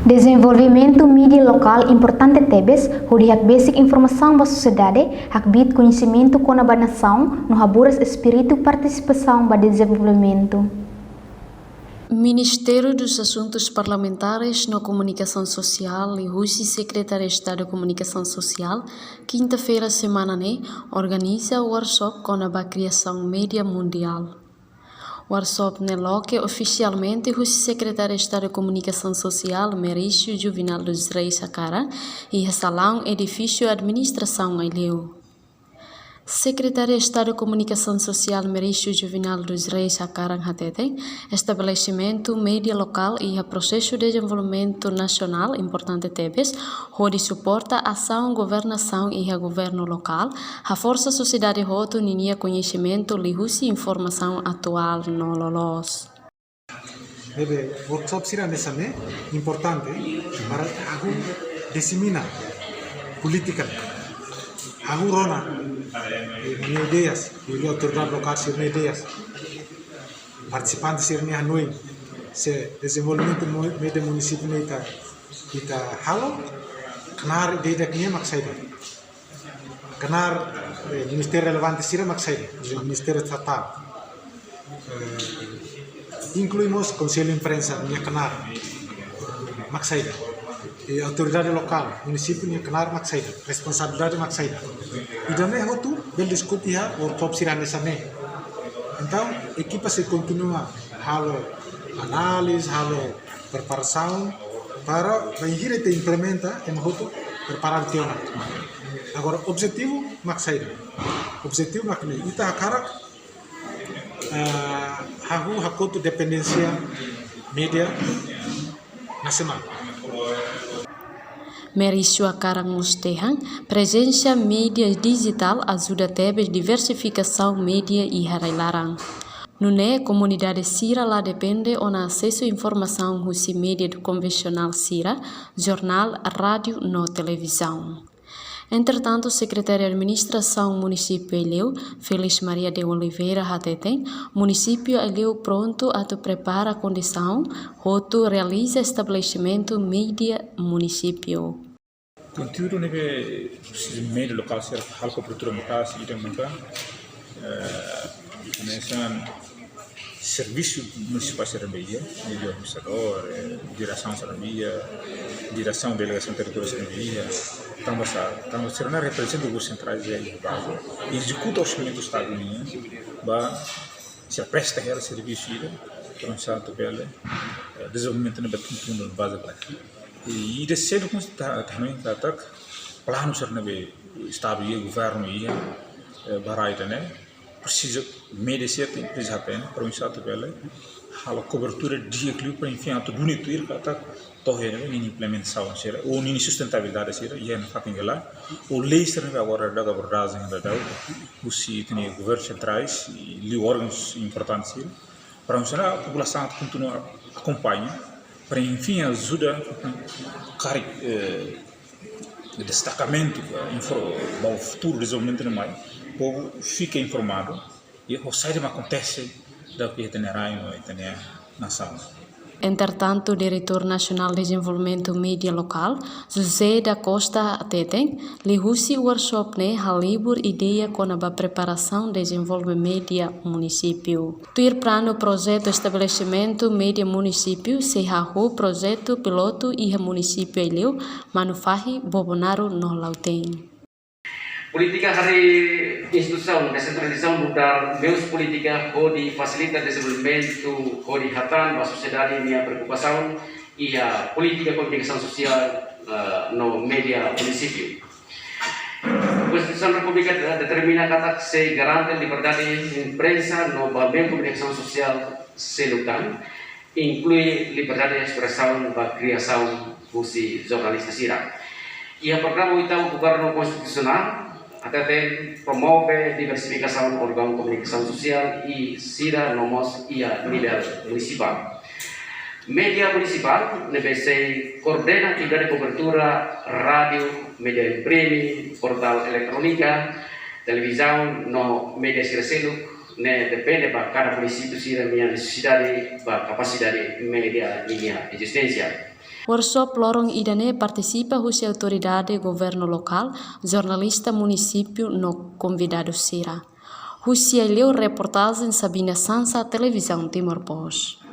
Desenvolvimento mídia local importante tebes, onde hak basic informação da sociedade, hak bit conhecimento com a nação, no haburas espírito participação para desenvolvimento. Ministério dos Assuntos Parlamentares na Comunicação Social e Rússia Secretário de Estado de Comunicação Social, quinta-feira semana organiza o workshop com a criação média mundial. O workshop neloque oficialmente o Secretário de Estado de Comunicação Social, Merício Juvenal dos Reis Sacara, e salão edifício administração Aileu. Secretário de Estado de Comunicação Social Merício Juvenal dos Reis Sacara Hatete, estabelecimento média local e o processo de desenvolvimento nacional importante tebes, onde suporta a ação, governação e a governo local, a força sociedade roto ninia conhecimento, lihusi informação atual no lolos. Deve workshop sira nesame importante para aku dissemina política. Aku rona minha ideias, e autoridade local sirne ideias. Participantes sirne hanoi se desenvolvimento media município ita halo kenar ideia daknya maksaida. Kenar ministério relevante sira maksaida, ministério estatal. Incluímos conselho de imprensa minha kenar maksaida. E autoridade local, município minha kenar maksaida, responsabilidade maksaida. E também é outro bel discutir o top sirane sane. Então, equipa se continua halo análise, halo preparação para banhir e implementa em outro preparar tiona. Agora, objetivo maksaida. Objetivo makne ita karak hagu hakotu dependência média nacional. Merício Acarang Mustehang, presença mídia digital ajuda tebe diversificação mídia e harailarang. Nune comunidade Sira lá depende on acesso à informação husi mídia do convencional Sira, jornal, rádio no televisão. Entretanto, o secretário de Administração Município Eleu, Félix Maria de Oliveira Hateten, município Eleu pronto a prepara a condição, roto realiza estabelecimento mídia município. Conteúdo neve média local ser hal cobertura local se ida muka nessa serviço municipal servia media administrador direção servia direção delegação territorial servia estamos ser na representação dos centrais de base executa os orçamentos do estado ba se presta a serviço ida transato bela desenvolvimento na betul base e de cedo com também tak plano serna be estado e governo e baraita né precisa merecer tem precisa pena para um estado bela a cobertura de equilíbrio para enfim a tudo bonito ir tak torre nem implementação será ou nem sustentabilidade será e é na fatinha lá o lei será agora da abordagem da o se tem governos centrais e órgãos importantes para a população continuar acompanha para enfim ajuda de destacamento para o futuro desenvolvimento do mais o povo fica informado e o que acontece da que tem na nação. Entretanto, o Diretor Nacional de Desenvolvimento Mídia Local, José da Costa Ateten, lihusi workshop ne halibur ideia com a preparação de desenvolvimento média município. Tuir plano projeto estabelecimento média município se hahu projeto piloto e município Eleu, Manufahi Bobonaro no Lauten. Politika hari instituição, descentralização mudar meus política de facilitar desenvolvimento, de hatan a sociedade minha preocupação e a política de comunicação social no media município. A Constituição da República determina que se garante a liberdade de imprensa no meio de comunicação social selutan, inclui liberdade de expressão da criação dos jornalistas Sira. E a programa do governo constitucional até promove diversificação órgão de comunicação social e Sira nomos e a nível municipal. Media municipal deve ser coordena atividade de cobertura rádio, media imprimi, portal eletrônica, televisão no media Sira né depende para cada município Sira minha necessidade, para capacidade média minha existência. Workshop lorong idane participa husi autoridade governo local, jornalista município no convidado será. Husi leu reportagem Sabina Sansa, Televisão Timor Post.